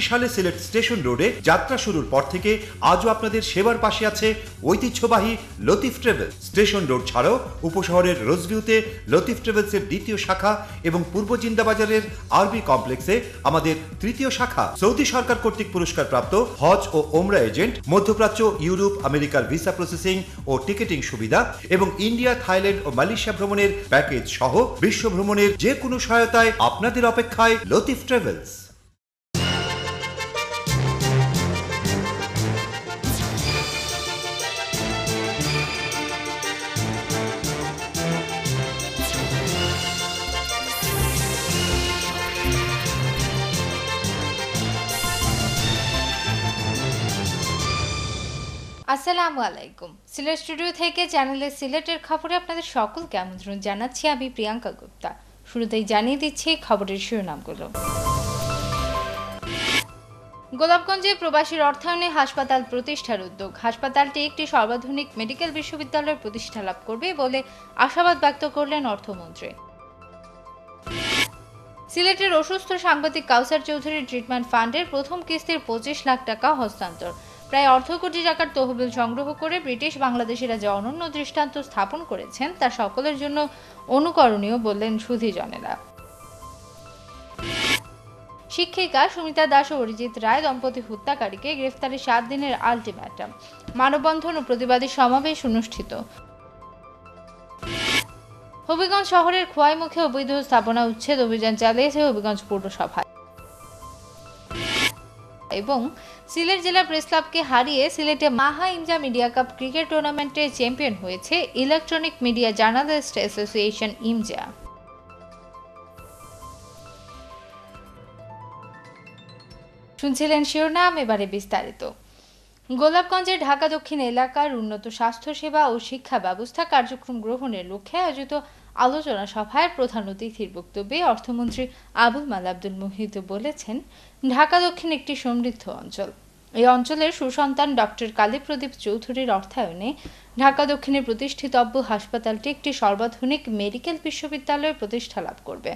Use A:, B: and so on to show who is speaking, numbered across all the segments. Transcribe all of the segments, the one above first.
A: সালে সিলেট স্টেশন রোডে যাত্রা শুরুর পর থেকে আজও আপনাদের সেবার পাশে আছে ঐতিহ্যবাহী লতিফ ট্রাভেলস। স্টেশন রোড ছাড়াও উপশহরের রোজভিউতে লতিফ ট্রাভেলসের দ্বিতীয় শাখা এবং পূর্ব জিন্দাবাজারের আরবি কমপ্লেক্সে আমাদের তৃতীয় শাখা। সৌদি সরকার কর্তৃক পুরস্কারপ্রাপ্ত হজ ও ওমরা এজেন্ট, মধ্যপ্রাচ্য, ইউরোপ, আমেরিকার ভিসা প্রসেসিং ও টিকেটিং সুবিধা এবং ইন্ডিয়া, থাইল্যান্ড ও মালয়েশিয়া ভ্রমণের প্যাকেজ সহ বিশ্ব ভ্রমণের যে কোনো সহায়তায় আপনাদের অপেক্ষায় লতিফ ট্রাভেলস।
B: আসসালামু আলাইকুম। সিলেট স্টুডিও থেকে চ্যানেলে সিলেটের খবরে আপনাদের সকলকে আমন্ত্রণ জানাচ্ছি আমি প্রিয়াঙ্কা গুপ্তা। শুরুতেই জানিয়ে দিচ্ছি খবরের শিরোনামগুলো। গোলাপগঞ্জে প্রবাসীর অর্থায়নে হাসপাতাল প্রতিষ্ঠার উদ্যোগ। হাসপাতালটি একটি সর্বাধুনিক মেডিকেল বিশ্ববিদ্যালয়ের প্রতিষ্ঠা লাভ করবে বলে আশাবাদ ব্যক্ত করলেন অর্থমন্ত্রী। সিলেটের অসুস্থ সাংবাদিক কাউসার চৌধুরীর ট্রিটমেন্ট ফান্ডের প্রথম কিস্তির 25 লাখ টাকা হস্তান্তর। প্রায় অর্ধ কোটি টাকার তহবিল সংগ্রহ করে ব্রিটিশ বাংলাদেশিরা যে অনন্য দৃষ্টান্ত স্থাপন করেছেন তা সকলের জন্য অনুকরণীয় বললেন সুধীজনেরা। শিক্ষিকা সুমিতা দাস ও অরিজিৎ রায় দম্পতি হত্যাকারীকে গ্রেফতারে 7 দিনের আলটিমেটাম। মানববন্ধন ও প্রতিবাদী সমাবেশ অনুষ্ঠিত। হবিগঞ্জ শহরের খোয়াইমুখে অবৈধ স্থাপনা উচ্ছেদ অভিযান চালিয়েছে হবিগঞ্জ পৌরসভা। এবং সিলেট জেলা প্রেস ক্লাবকে হারিয়ে সিলেটে মাহা ইমজা মিডিয়া কাপ ক্রিকেট টুর্নামেন্টে চ্যাম্পিয়ন হয়েছে electronic media journalist association EMJA. শুনছিলেন শিরোনাম, এবারে বিস্তারিত। গোলাপগঞ্জের ঢাকা দক্ষিণ এলাকার উন্নত স্বাস্থ্যসেবা ও শিক্ষা ব্যবস্থা কার্যক্রম গ্রহণের লক্ষ্যে আয়োজিত আলোচনা সভায় প্রধান অতিথির বক্তব্যে অর্থমন্ত্রী আবুল মাল আব্দুল মুহিত বলেছেন, ঢাকা দক্ষিণ একটি সমৃদ্ধ অঞ্চল। এই অঞ্চলের সুসন্তান ডক্টর কালীপ্রদীপ চৌধুরীর অর্থায়নে ঢাকা দক্ষিণে প্রতিষ্ঠিতব্য হাসপাতালটি একটি সর্বাধুনিক মেডিকেল বিশ্ববিদ্যালয়ের প্রতিষ্ঠা লাভ করবে।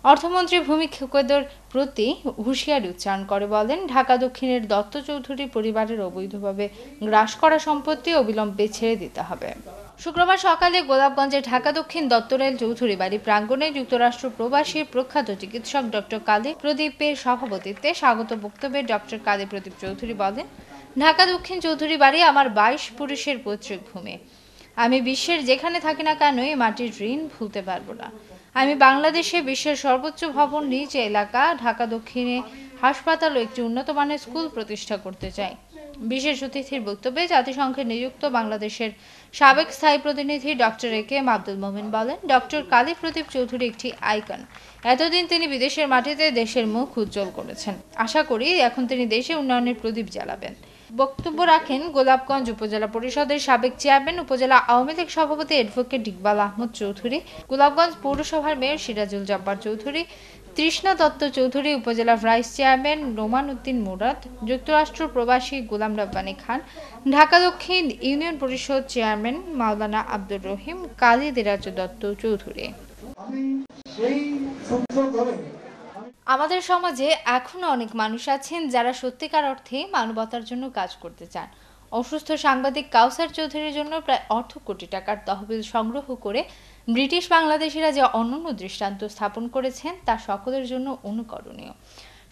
B: অর্থমন্ত্রী ভূমিক্ষেপদের প্রতি হুঁশিয়ারি উচ্চারণ করে বলেন, ঢাকা দক্ষিণের দত্ত চৌধুরী পরিবারের অবৈধভাবে গ্রাস করা সম্পত্তি অবিলম্বে ছেড়ে দিতে হবে। শুক্রবার সকালে গোলাপগঞ্জের ঢাকা দক্ষিণ দত্তরেল চৌধুরী বাড়ি প্রাঙ্গণে যুক্তরাষ্ট্র প্রবাসী প্রখ্যাত চিকিৎসক ডক্টর কালী প্রদীপের সভাপতিত্বে স্বাগত বক্তব্যে ডক্টর কালী প্রদীপ চৌধুরী বলেন, ঢাকা দক্ষিণ চৌধুরী বাড়ি আমার 22 পুরুষের পৈতৃক ভূমি। আমি বিশ্বের যেখানে থাকি না কেন এই মাটির ঋণ ভুলতে পারবো না। আমি বাংলাদেশে বিশ্বের সর্বোচ্চ ভবন নিজ এলাকা ঢাকা দক্ষিণে হাসপাতাল ও একটি উন্নত মানের স্কুল প্রতিষ্ঠা করতে চাই। বিশেষ অতিথির বক্তব্যে জাতিসংঘে নিযুক্ত বাংলাদেশের সাবেক স্থায়ী প্রতিনিধি doctor A K M Abdul Momen বলেন, ডক্টর কালী প্রদীপ চৌধুরী একটি আইকন। এতদিন তিনি বিদেশের মাটিতে দেশের মুখ উজ্জ্বল করেছেন। আশা করি এখন তিনি দেশে উন্নয়নের প্রদীপ জ্বালাবেন। বক্তব্য রাখেন গোলাপগঞ্জ উপজেলা পরিষদের সাবেক চেয়ারম্যান, উপজেলা আওয়ামী লীগ সভাপতি অ্যাডভোকেট ইকবাল আহমদ চৌধুরী, গোলাপগঞ্জ পৌরসভার মেয়র সিরাজুল জব্বার চৌধুরী, তৃষ্ণা দত্ত চৌধুরী, উপজেলা ভাইস চেয়ারম্যান নোমান উদ্দিন মুরাদ, যুক্তরাষ্ট্র প্রবাসী গোলাম রব্বানী খান, ঢাকা দক্ষিণ ইউনিয়ন পরিষদ চেয়ারম্যান মাওলানা আব্দুর রহিম, কালী দিরাজ দত্ত চৌধুরী। আমাদের সমাজে এখনো অনেক মানুষ আছেন যারা সত্যিকার অর্থে মানবতার জন্য কাজ করতে চান। অসুস্থ সাংবাদিক কাউসার চৌধুরীর জন্য প্রায় অর্ধ কোটি টাকার তহবিল সংগ্রহ করে ব্রিটিশ বাংলাদেশিরা যে অনন্য দৃষ্টান্ত স্থাপন করেছেন তা সকলের জন্য অনুকরণীয়।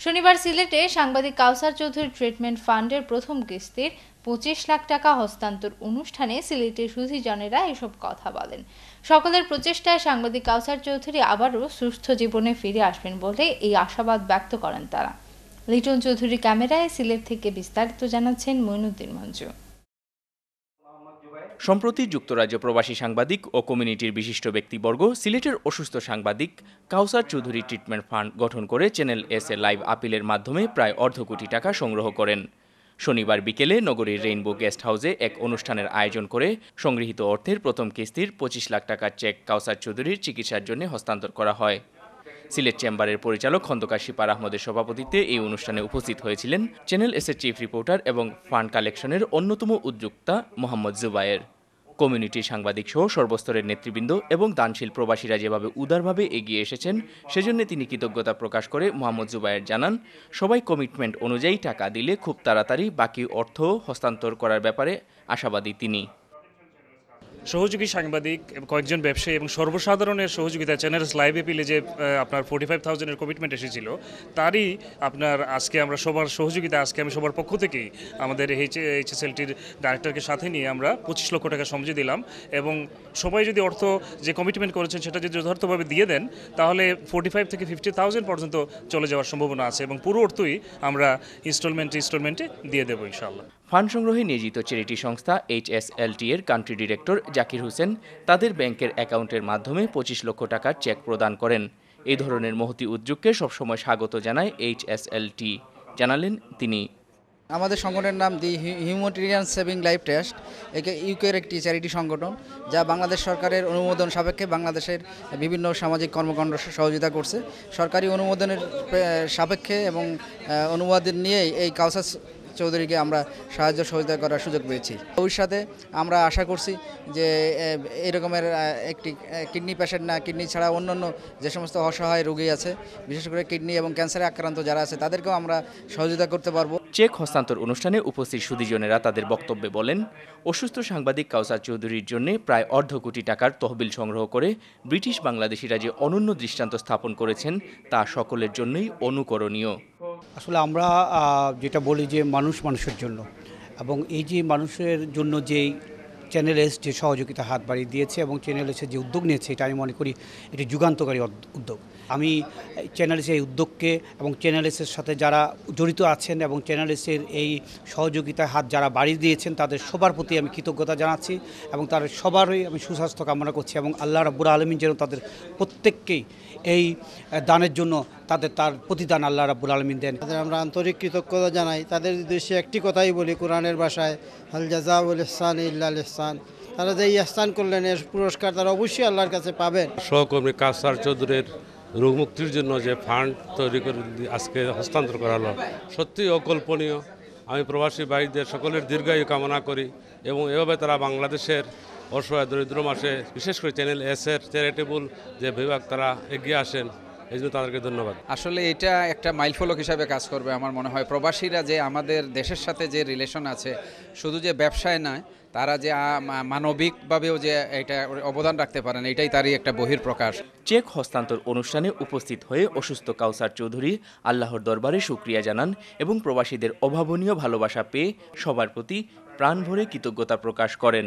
B: শনিবার সিলেটে সাংবাদিক কাউসার চৌধুরী ট্রিটমেন্ট ফান্ডের প্রথম কিস্তির 25 লাখ টাকা হস্তান্তর অনুষ্ঠানে সিলেটের সুধীজনেরা এসব কথা বলেন। সকলের প্রচেষ্টায় সাংবাদিক কাউসার চৌধুরী আবারও সুস্থ জীবনে ফিরে আসবেন বলে এই আশাবাদ ব্যক্ত করেন তারা। লিটন চৌধুরী ক্যামেরায়, সিলেট থেকে বিস্তারিত জানাচ্ছেন মইনুদ্দিন মঞ্জু।
C: সম্প্রতি যুক্তরাজ্য প্রবাসী সাংবাদিক ও কমিউনিটির বিশিষ্ট ব্যক্তিবর্গ সিলেটের অসুস্থ সাংবাদিক কাউসার চৌধুরী ট্রিটমেন্ট ফান্ড গঠন করে চ্যানেল এস এ লাইভ আপিলের মাধ্যমে প্রায় অর্ধ কোটি টাকা সংগ্রহ করেন। শনিবার বিকেলে নগরীর রেইনবো গেস্ট হাউসে এক অনুষ্ঠানের আয়োজন করে সংগৃহীত অর্থের প্রথম কিস্তির 25 লাখ টাকার চেক কাউসার চৌধুরীর চিকিৎসার জন্য হস্তান্তর করা হয়। সিলেট চেম্বারের পরিচালক খন্দকার শিপার আহমদের সভাপতিত্বে এই অনুষ্ঠানে উপস্থিত হয়েছিলেন চ্যানেল এস এর চিফ রিপোর্টার এবং ফান্ড কালেকশনের অন্যতম উদ্যোক্তা মোহাম্মদ জুবায়ের। কমিউনিটির সাংবাদিক সহ সর্বস্তরের নেতৃবৃন্দ এবং দানশীল প্রবাসীরা যেভাবে উদারভাবে এগিয়ে এসেছেন সেজন্য তিনি কৃতজ্ঞতা প্রকাশ করে মোহাম্মদ জুবায়ের জানান, সবাই কমিটমেন্ট অনুযায়ী টাকা দিলে খুব তাড়াতাড়ি বাকি অর্থ হস্তান্তর করার ব্যাপারে আশাবাদী তিনি।
D: সহযোগী সাংবাদিক এবং কয়েকজন ব্যবসায়ী এবং সর্বসাধারণের সহযোগিতায় চ্যানেল লাইভ এপিলে যে আপনার 45,000-এর কমিটমেন্ট এসেছিল, তারই আপনার আজকে আমরা সবার সহযোগিতা, আজকে আমি সবার পক্ষ থেকেই আমাদের এইচএসএলটির ডাইরেক্টরকে সাথে নিয়ে আমরা 25 লক্ষ টাকা সমঝে দিলাম। এবং সবাই যদি অর্থ যে কমিটমেন্ট করেছেন সেটা যদি যথার্থভাবে দিয়ে দেন তাহলে 45 থেকে 50,000 পর্যন্ত চলে যাওয়ার সম্ভাবনা আছে এবং পুরো অর্থই আমরা ইনস্টলমেন্টে দিয়ে দেবো ইনশাআল্লাহ।
C: ফান্ড সংগ্রহে নিয়োজিত চ্যারিটি সংস্থা এইচএসএলটি এর কান্ট্রি ডিরেক্টর জাকির হোসেন তাদের ব্যাংকের অ্যাকাউন্টের মাধ্যমে 25 লক্ষ টাকার চেক প্রদান করেন। এই ধরনের মহতি উদ্যোগকে সবসময় স্বাগত জানায় এইচএসএলটি, জানালেন তিনি।
E: আমাদের সংগঠনের নাম দি হিউম্যানিটেরিয়ান সেভিং লাইফ ট্রাস্ট, একে ইউকের একটি চ্যারিটি সংগঠন যা বাংলাদেশ সরকারের অনুমোদন সাপেক্ষে বাংলাদেশের বিভিন্ন সামাজিক কর্মকাণ্ড সহযোগিতা করছে। সরকারি অনুমোদনের সাপেক্ষে এবং অনুমোদন নিয়েই এই কাউসার চৌধুরীকে আমরা সাহায্য সহযোগিতা করার সুযোগ পেয়েছি। ভবিষ্যতে আমরা আশা করছি যে এরকমের একটি কিডনি পেশেন্ট না, কিডনি ছাড়া অন্যান্য যে সমস্ত অসহায় রোগী আছে, বিশেষ করে কিডনি এবং ক্যান্সারে আক্রান্ত যারা আছে তাদেরকেও আমরা সহযোগিতা করতে পারবো।
C: চেক হস্তান্তর অনুষ্ঠানে উপস্থিত সুধীজনেরা তাদের বক্তব্যে বলেন, অসুস্থ সাংবাদিক কাউসার চৌধুরীর জন্য প্রায় অর্ধ কোটি টাকার তহবিল সংগ্রহ করে ব্রিটিশ বাংলাদেশিরা যে অনন্য দৃষ্টান্ত স্থাপন করেছেন তা সকলের জন্যই অনুকরণীয়।
F: আসলে আমরা যেটা বলি যে মানুষের জন্য, এবং এই যে মানুষের জন্য যেই চ্যানেল এস যে সহযোগিতা হাত বাড়িয়ে দিয়েছে এবং চ্যানেল এসে যে উদ্যোগ নিয়েছে, এটা আমি মনে করি এটি যুগান্তকারী উদ্যোগ। আমি চ্যানেল এসের এই উদ্যোগকে এবং চ্যানেল এসের সাথে যারা জড়িত আছেন এবং চ্যানেল এসের এই সহযোগিতায় হাত যারা বাড়িয়ে দিয়েছেন তাদের সবার প্রতি আমি কৃতজ্ঞতা জানাচ্ছি এবং তাদের সবারই আমি সুস্বাস্থ্য কামনা করছি এবং আল্লাহ রাব্বুল আলামিন যেন তাদের প্রত্যেককেই এই দানের জন্য তার প্রতিদান আল্লাহ রাব্বুল আলামিন দেন।
G: তাদের আমরা আন্তরিক কৃতজ্ঞতা জানাই। তাদের উদ্দেশ্যে একটি কথাই বলি, কোরআনের ভাষায় হাল জাযাউল ইহসানি ইল্লাল ইহসান। তারা যে ইহসান করলেন এর পুরস্কার তারা অবশ্যই আল্লাহর কাছে পাবেন।
H: সহকর্মী কাউসার চৌধুরীর রোগ মুক্তির জন্য যে ফান্ড তৈরি করে আজকে হস্তান্তর করা হলো, সত্যিই অকল্পনীয়। আমি প্রবাসী ভাইদের সকলের দীর্ঘায়ু কামনা করি এবং এভাবে তারা বাংলাদেশের অসহায় দরিদ্র মাসে বিশেষ করে চ্যানেল এসের চ্যারিটেবল যে বিভাগ তারা এগিয়ে আসেন, এই জন্য তাদেরকে ধন্যবাদ।
I: আসলে এটা একটা মাইলফলক হিসাবে কাজ করবে আমার মনে হয়। প্রবাসীরা যে আমাদের দেশের সাথে যে রিলেশন আছে, শুধু যে ব্যবসায় নয়, তারা যে মানবিকভাবেও যে এটা অবদান রাখতে পারেন, এটাই তারই একটা বহিঃপ্রকাশ।
C: চেক হস্তান্তর অনুষ্ঠানে উপস্থিত হয়ে অসুস্থ কাউসার চৌধুরী আল্লাহর দরবারে শুকরিয়া জানান এবং প্রবাসীদের অভাবনীয় ভালোবাসা পেয়ে সবার প্রতি প্রাণ ভরে কৃতজ্ঞতা প্রকাশ করেন।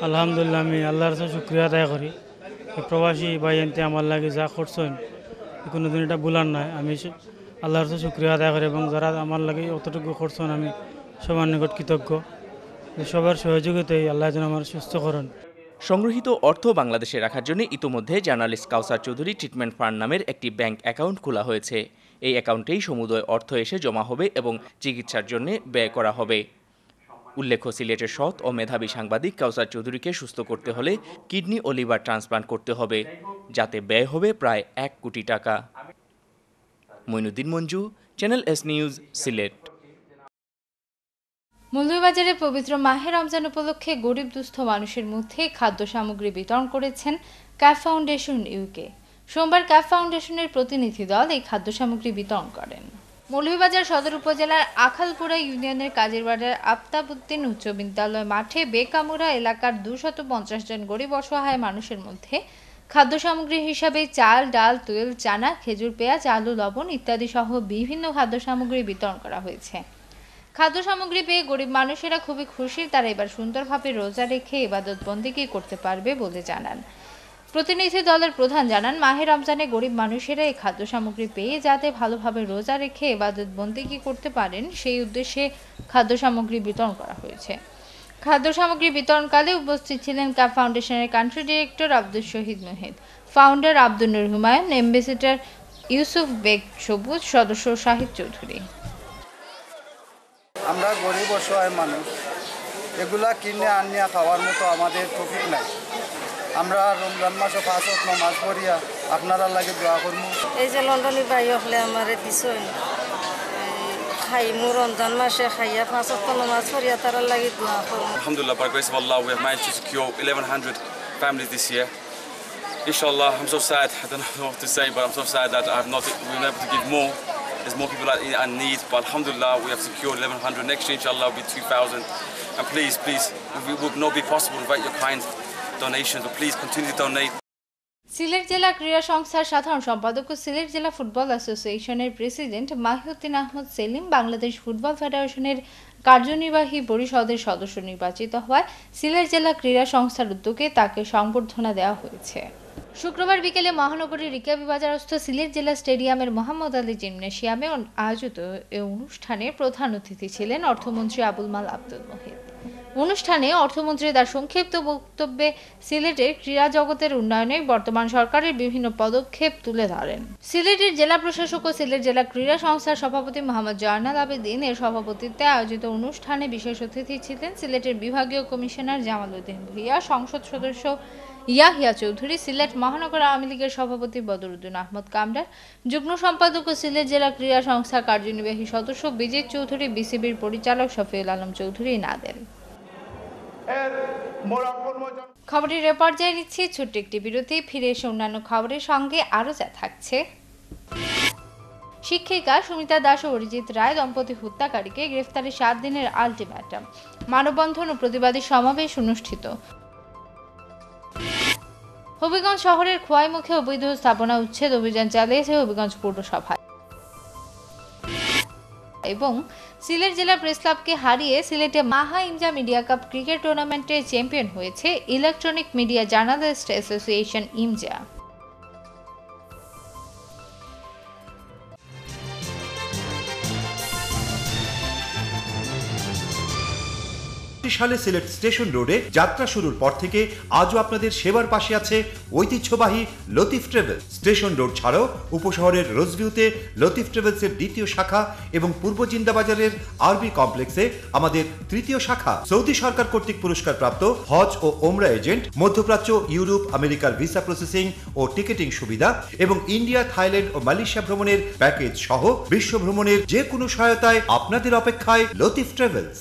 J: আলহামদুলিল্লাহ, আমি আল্লাহর কাছে শুকরিয়া আদায় করি। এই প্রবাসী ভাই এনতে আমার লাগে যা করছেন কোনোদিন এটা ভুলার নয়। আমি আল্লাহর কাছে শুকরিয়া আদায় করি এবং যারা আমার লাগে অতটুকু করছেন আমি সবার নিকট কৃতজ্ঞ। সবার সহযোগিতায় আল্লাহ যেন আমার সুস্থ করেন।
C: সংগৃহীত অর্থ বাংলাদেশে রাখার জন্য ইতোমধ্যে জার্নালিস্ট কাউসার চৌধুরী ট্রিটমেন্ট ফান্ড নামের একটি ব্যাংক অ্যাকাউন্ট খোলা হয়েছে। এই অ্যাকাউন্টেই সমুদয় অর্থ এসে জমা হবে এবং চিকিৎসার জন্য ব্যয় করা হবে। উল্লেখ্য, সিলেটের সৎ ও মেধাবী সাংবাদিক কাউসার চৌধুরীকে সুস্থ করতে হলে কিডনি ও লিভার ট্রান্সপ্লান্ট করতে হবে, যাতে ব্যয় হবে প্রায় 1 কোটি টাকা। Moinuddin Manju, channel S news, Sylhet.
B: মৌলভীবাজারে পবিত্র মাহে রমজান উপলক্ষে গরিব দুস্থ মানুষের মধ্যে খাদ্য সামগ্রী বিতরণ করেছেন ক্যাপ ফাউন্ডেশন ইউকে। সোমবার ক্যাপ ফাউন্ডেশনের প্রতিনিধি দল এই খাদ্য সামগ্রী বিতরণ করেন। মৌলভীবাজার সদর উপজেলার আখালপুরা ইউনিয়নের কাজীরবাজার আফতাবউদ্দিন উচ্চ বিদ্যালয় মাঠে বেকামুরা এলাকার 250 জন গরিব অসহায় মানুষের মধ্যে খাদ্য সামগ্রী হিসাবে চাল, ডাল, তেল, চানা, খেজুর, পেঁয়াজ, আলু, লবণ ইত্যাদি সহ বিভিন্ন খাদ্য সামগ্রী বিতরণ করা হয়েছে। খাদ্য সামগ্রী পেয়ে গরিব মানুষেরা খুবই খুশি। তারা এবার সুন্দরভাবে রোজা রেখে ইবাদত বন্দেগী করতে পারবে বলে জানান। প্রতিনিধি দলের প্রধান জানান, মাহে রমজানে গরিব মানুষেরা এই খাদ্য সামগ্রী পেয়ে যাতে ভালোভাবে রোজা রেখে ইবাদত বন্দেগী করতে পারেন সেই উদ্দেশ্যে খাদ্য সামগ্রী বিতরণ করা হয়েছে। খাদ্য সামগ্রী বিতরণকালে উপস্থিত ছিলেন ক্যাপ ফাউন্ডেশনের কান্ট্রি ডিরেক্টর আব্দুল শহীদ মুহিত, ফাউন্ডার আব্দুল নূর হুমায়ুন, অ্যাম্বাসেডর ইউসুফ বেগ সবুজ, সদস্য শাহিদ চৌধুরী।
G: আমরা গরিব অসহায় মানুষ, এগুলা কিনে আনিয়া খাওয়ার মতো আমাদের তৌফিক নাই। আমরা রমজান মাসে 5 ওয়াক্ত নামাজ পড়িয়া আপনারা লাগে দোয়া করবো।
K: এই যে লন্ডনের ভাই হলে আমার দিছেন খাইমু রমজান মাসে খাইয়া 5 ওয়াক্ত নামাজ পড়িয়া তারা লাগি দোয়া করব।
L: Alhamdulillah, by the grace of Allah, we have managed to secure 1100 families this year. Inshallah, I'm so sad. I don't know what to say, but I'm so sad that we're not able to give more. There's more people in need, but Alhamdulillah, we have secured 1100. Next year, inshallah, will be 2000. And please, it would not be possible without your kind donations, but please continue to donate.
B: Sylhet জেলা ক্রীড়া সংস্থার সাধারণ সম্পাদক ও সিলেট জেলা football অ্যাসোসিয়েশনের president Mahiuddin Ahmad Selim Bangladesh football ফেডারেশনের কার্যনির্বাহী পরিষদের সদস্য নির্বাচিত হওয়ায় সিলেট জেলা ক্রীড়া সংস্থার উদ্যোগে তাকে সংবর্ধনা দেওয়া হয়েছে। শুক্রবার বিকেলে মহানগরীর রিকাবি বাজারস্থ সিলেট জেলা স্টেডিয়ামের মোহাম্মদ আলী জিমনেশিয়ামে আয়োজিত এ অনুষ্ঠানে প্রধান অতিথি ছিলেন অর্থমন্ত্রী আবুল মাল আব্দুল মহিদ। অনুষ্ঠানে অর্থমন্ত্রী তার সংক্ষিপ্ত বক্তব্যে সিলেটের ক্রীড়া জগতের উন্নয়নে বর্তমান সরকারের বিভিন্ন পদক্ষেপ তুলে ধরেন। সিলেটের জেলা প্রশাসক ও সিলেট জেলা ক্রীড়া সংস্থার সভাপতি মোহাম্মদ জয়নাল আবেদিন এর সভাপতিত্বে আয়োজিত অনুষ্ঠানে বিশেষ অতিথি ছিলেন সিলেটের বিভাগীয় কমিশনার জামাল উদ্দিন ভূঁইয়া, সংসদ সদস্য ইয়াহিয়া চৌধুরী, সিলেট মহানগর আওয়ামী লীগের সভাপতি বদরুদ্দিন আহমদ কামরার, যুগ্ম সম্পাদক ও সিলেট জেলা ক্রীড়া সংস্থার কার্যনির্বাহী সদস্য বিজিত চৌধুরী, বিসিবির পরিচালক শফিউল আলম চৌধুরী নাদেল। খবরের এ পর্যায়ে নিচ্ছি ছোট্ট একটি বিরতি, ফিরে এসে অন্যান্য খবরের সঙ্গে আরও যা থাকছে। শিক্ষিকা সুমিতা দাস ও অরিজিৎ রায় দম্পতি হত্যাকারীকে গ্রেফতারের 7 দিনের আলটিমেটাম, মানববন্ধন ও প্রতিবাদী সমাবেশ অনুষ্ঠিত। হবিগঞ্জ শহরের খোয়াইমুখে অবৈধ স্থাপনা উচ্ছেদ অভিযান চালিয়েছে হবিগঞ্জ পৌরসভা। এবং সিলেট জেলা প্রেস ক্লাবকে হারিয়ে সিলেটে মাহা ইমজা মিডিয়া কাপ ক্রিকেট টুর্নামেন্টে চ্যাম্পিয়ন হয়েছে electronic media journalist association EMJA.
A: সালে সিলেট স্টেশন রোডে যাত্রা শুরুর পর থেকে আজও আপনাদের সেবার পাশে আছে ঐতিহ্যবাহী লতিফ ট্রাভেলস। স্টেশন রোড ছাড়াও উপশহরের রোজভিউতে লতিফ ট্রাভেলসের 2য় শাখা এবং পূর্ব জিন্দাবাজারের আরবি কমপ্লেক্সে আমাদের 3য় শাখা। সৌদি সরকার কর্তৃক পুরস্কারপ্রাপ্ত হজ ও ওমরা এজেন্ট, মধ্যপ্রাচ্য, ইউরোপ, আমেরিকার ভিসা প্রসেসিং ও টিকেটিং সুবিধা এবং ইন্ডিয়া, থাইল্যান্ড ও মালয়েশিয়া ভ্রমণের প্যাকেজ সহ বিশ্ব ভ্রমণের যে কোনো সহায়তায় আপনাদের অপেক্ষায় লতিফ ট্রাভেলস।